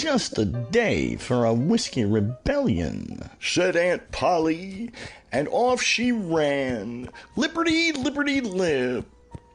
Just a day for a whiskey rebellion, said Aunt Polly, and off she ran, lipperty, lipperty, lip,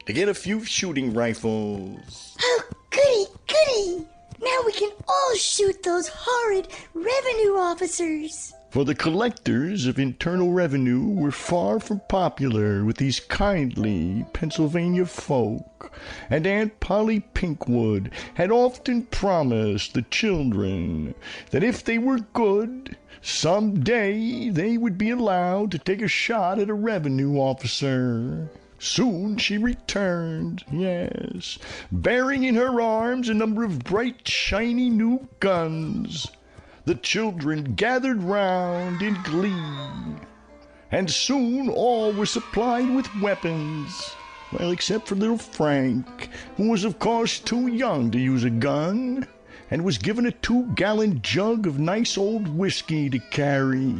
to get a few shooting rifles. Oh, goody, goody! Now we can all shoot those horrid revenue officers. For the collectors of internal revenue were far from popular with these kindly Pennsylvania folk, and Aunt Polly Pinkwood had often promised the children that if they were good, some day they would be allowed to take a shot at a revenue officer. Soon she returned, yes, bearing in her arms a number of bright, shiny new guns. The children gathered round in glee, and soon all were supplied with weapons. Well, except for little Frank, who was of course too young to use a gun, and was given a 2-gallon jug of nice old whiskey to carry.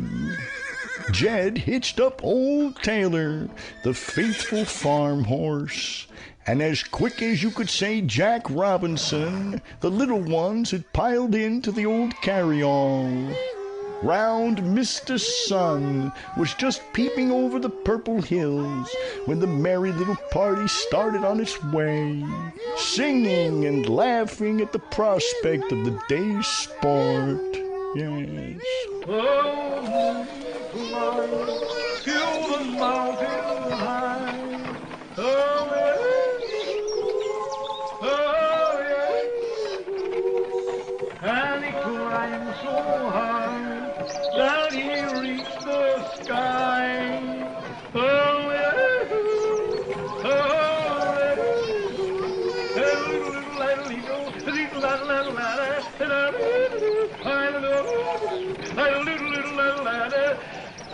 Jed hitched up old Taylor, the faithful farm horse, and as quick as you could say Jack Robinson, the little ones had piled into the old carryall. Round Mr. Sun was just peeping over the purple hills when the merry little party started on its way, singing and laughing at the prospect of the day's sport. Yes. Till the mountain high. Oh, yeah. And he climbed so high that he reached the sky. Oh, yeah.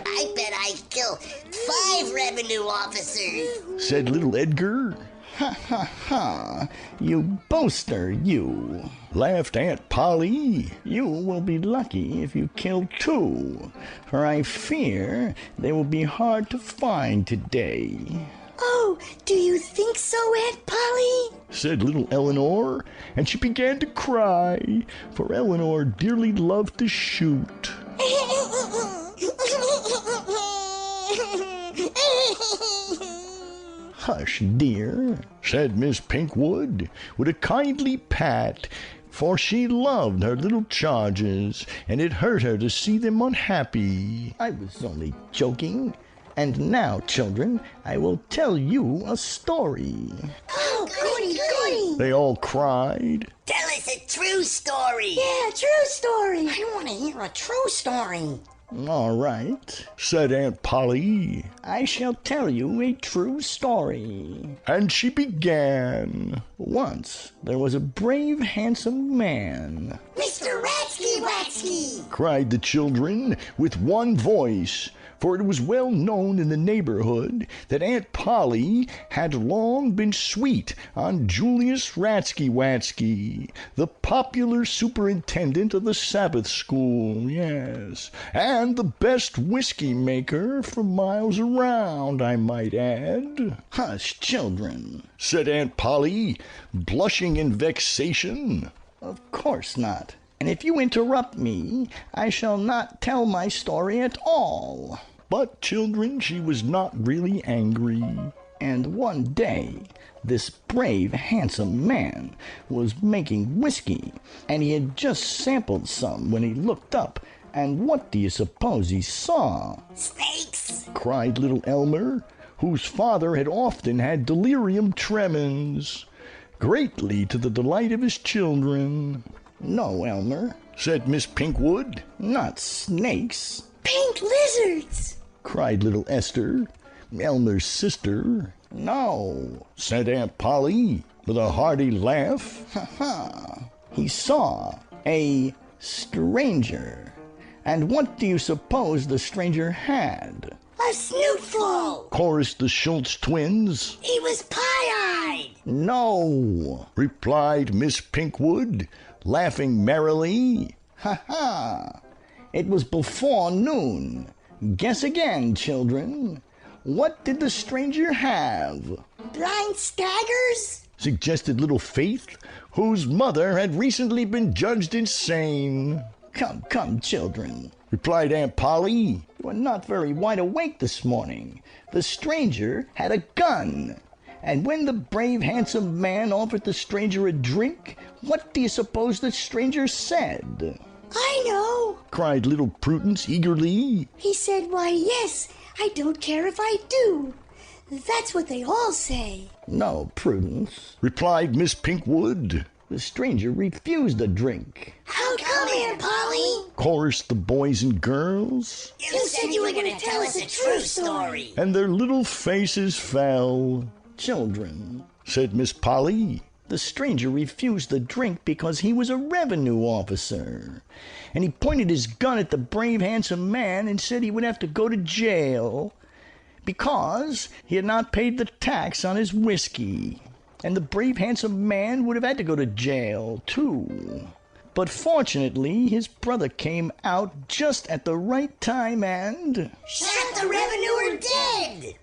I bet I kill 5 revenue officers, said little Edgar. Ha ha ha, you boaster, you, laughed Aunt Polly. You will be lucky if you kill 2, for I fear they will be hard to find today. Oh, do you think so, Aunt Polly? Said little Eleanor, and she began to cry, for Eleanor dearly loved to shoot. Hush, dear, said Miss Pinkwood, with a kindly pat, for she loved her little charges, and it hurt her to see them unhappy. I was only joking. And now, children, I will tell you a story. Oh, goody, goody! They all cried. Tell us a true story. Yeah, true story. I want to hear a true story. All right, said Aunt Polly. I shall tell you a true story. And she began. Once there was a brave, handsome man. Mr. Ratsky Watsky! Cried the children with one voice, for it was well known in the neighborhood that Aunt Polly had long been sweet on Julius Ratsky Watsky, the popular superintendent of the Sabbath school, yes, and the best whiskey maker for miles around, I might add. Hush, children, said Aunt Polly, blushing in vexation. Of course not. And if you interrupt me, I shall not tell my story at all. But, children, she was not really angry. And one day, this brave, handsome man was making whiskey, and he had just sampled some when he looked up, and what do you suppose he saw? Snakes! Cried little Elmer, whose father had often had delirium tremens, greatly to the delight of his children. No, Elmer, said Miss Pinkwood, not snakes. Pink lizards! Cried little Esther, Elmer's sister. No, said Aunt Polly, with a hearty laugh. Ha ha! He saw a stranger. And what do you suppose the stranger had? A snootful! Chorused the Schultz twins. He was pie-eyed! No, replied Miss Pinkwood, laughing merrily. Ha ha! It was before noon. Guess again, children. What did the stranger have? Blind staggers? suggested little Faith, whose mother had recently been judged insane. Come, children, replied Aunt Polly. You are not very wide awake this morning. The stranger had a gun. And when the brave, handsome man offered the stranger a drink, what do you suppose the stranger said? I know, cried little Prudence eagerly. he said, why, yes, I don't care if I do. That's what they all say. No, Prudence, replied Miss Pinkwood. the stranger refused the drink. How come, Aunt Polly? Chorused the boys and girls, You said you were going to tell us a true story. and their little faces fell. Children, Said Miss Polly. the stranger refused the drink because he was a revenue officer. And he pointed his gun at the brave, handsome man and said he would have to go to jail because he had not paid the tax on his whiskey. And the brave, handsome man would have had to go to jail, too. But fortunately, his brother came out just at the right time and... Shot the revenuer dead.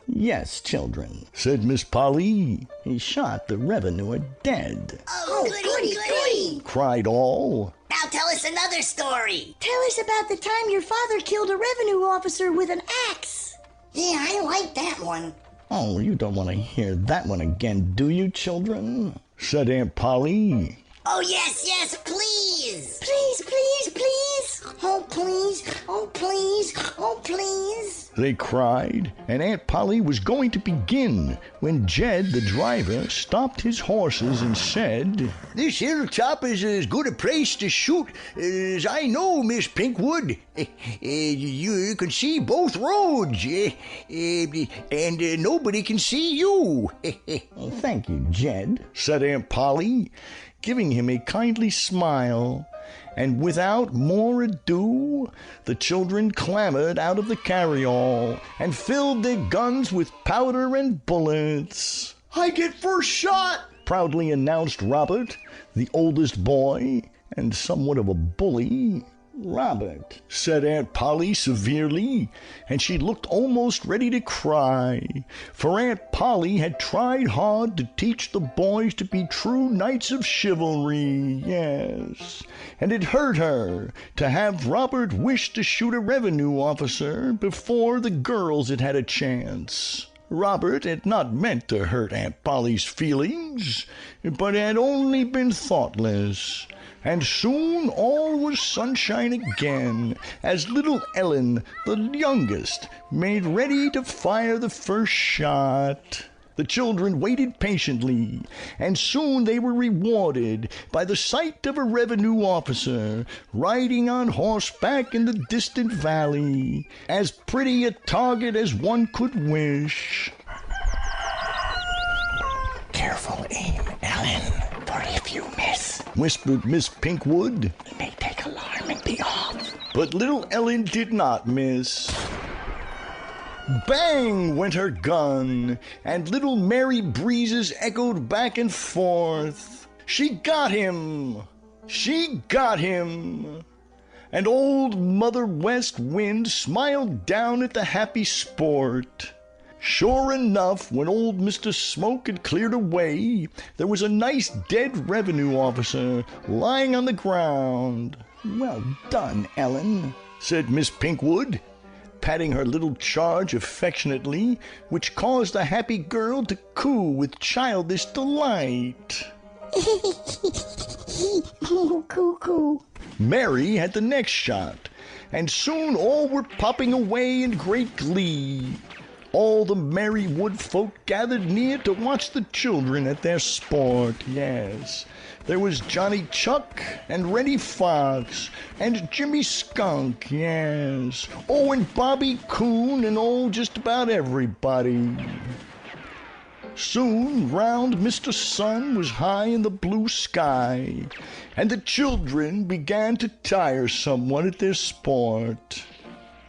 Yes, children, Said Miss Polly. he shot the revenuer dead. Oh, goody. Cried all. Now tell us another story. Tell us about the time your father killed a revenue officer with an axe. Yeah, I like that one. Oh, you don't want to hear that one again, do you, children? Said Aunt Polly. Oh, yes, please. Please. Oh, please. They cried, and Aunt Polly was going to begin when Jed, the driver, stopped his horses and said, This hilltop is as good a place to shoot as I know, Miss Pinkwood. You can see both roads, and nobody can see you. Oh, thank you, Jed. said Aunt Polly, giving him a kindly smile. And without more ado, the children clambered out of the carryall and filled their guns with powder and bullets. I get first shot, Proudly announced Robert, the oldest boy and somewhat of a bully. Robert, Said Aunt Polly severely, and she looked almost ready to cry, for Aunt Polly had tried hard to teach the boys to be true knights of chivalry, yes, and it hurt her to have Robert wish to shoot a revenue officer before the girls had had a chance. Robert had not meant to hurt Aunt Polly's feelings, but had only been thoughtless. And soon all was sunshine again, as little Ellen, the youngest, made ready to fire the first shot. The children waited patiently, and soon they were rewarded by the sight of a revenue officer riding on horseback in the distant valley, as pretty a target as one could wish. careful aim, Ellen, for if you miss, Whispered Miss Pinkwood. it may take alarm and be off. But little Ellen did not miss. Bang went her gun, and little Mary Breezes echoed back and forth. She got him! She got him! And old Mother West Wind smiled down at the happy sport. Sure enough, when old Mr. Smoke had cleared away, there was a nice dead revenue officer lying on the ground. Well done, Ellen, Said Miss Pinkwood, patting her little charge affectionately, which caused the happy girl to coo with childish delight. Cuckoo. Mary had the next shot, and soon all were popping away in great glee. All the merry wood folk gathered near to watch the children at their sport, yes. There was Johnny Chuck and Reddy Fox and Jimmy Skunk, yes. Oh, and Bobby Coon and oh, just about everybody. Soon round Mr. Sun was high in the blue sky, and the children began to tire somewhat at their sport.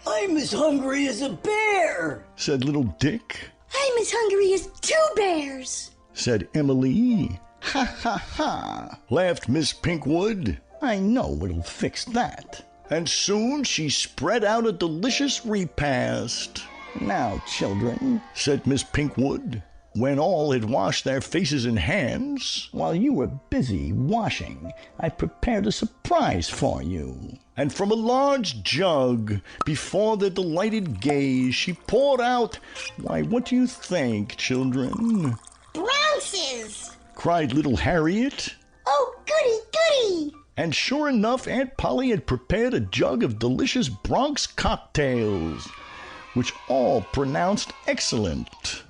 I'm as hungry as a bear, Said little Dick. I'm as hungry as 2 bears. Said Emily. Ha ha ha! Laughed Miss Pinkwood. I know what'll fix that. And soon she spread out a delicious repast. Now, children, Said Miss Pinkwood. when all had washed their faces and hands, while you were busy washing, I prepared a surprise for you. And from a large jug, before their delighted gaze, she poured out, why, what do you think, children? Bronxes! Cried little Harriet. Oh, goody, goody! And sure enough, Aunt Polly had prepared a jug of delicious Bronx cocktails, which all pronounced excellent.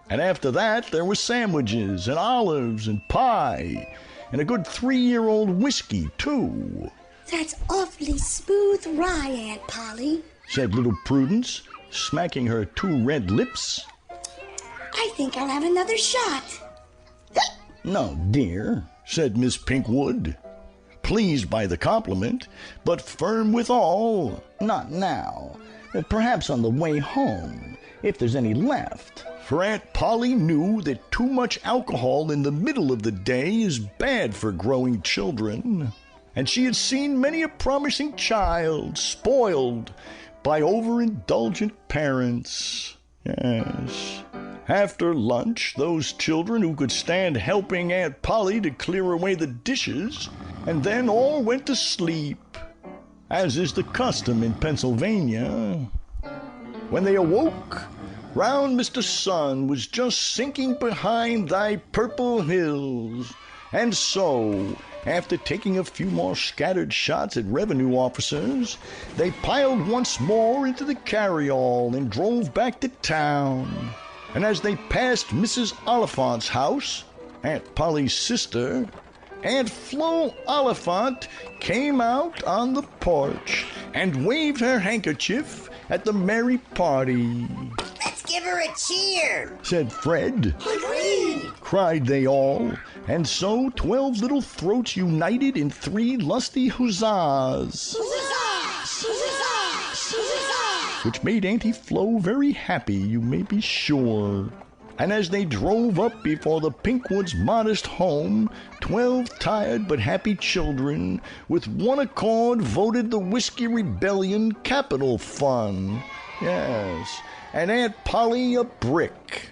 And after that, there were sandwiches and olives and pie, and a good 3-year-old whiskey, too. That's awfully smooth rye, Aunt Polly, said little Prudence, smacking her 2 red lips. I think I'll have another shot. No, dear, said Miss Pinkwood, pleased by the compliment, but firm withal. Not now. Perhaps on the way home, if there's any left. For Aunt Polly knew that too much alcohol in the middle of the day is bad for growing children, and she had seen many a promising child spoiled by overindulgent parents. Yes. After lunch, those children who could stand helping Aunt Polly to clear away the dishes, and then all went to sleep, as is the custom in Pennsylvania. When they awoke, round Mr. Sun was just sinking behind thy purple hills, and so, after taking a few more scattered shots at revenue officers, they piled once more into the carryall and drove back to town. And as they passed Mrs. Oliphant's house, Aunt Polly's sister, Aunt Flo Oliphant came out on the porch and waved her handkerchief at the merry party. Let's give her a cheer, said Fred. Agreed, cried they all, and so 12 little throats united in 3 lusty huzzahs, which made Auntie Flo very happy, you may be sure. And as they drove up before the Pinkwoods' modest home, 12 tired but happy children with one accord voted the Whiskey Rebellion capital fun. Yes, and Aunt Polly a brick.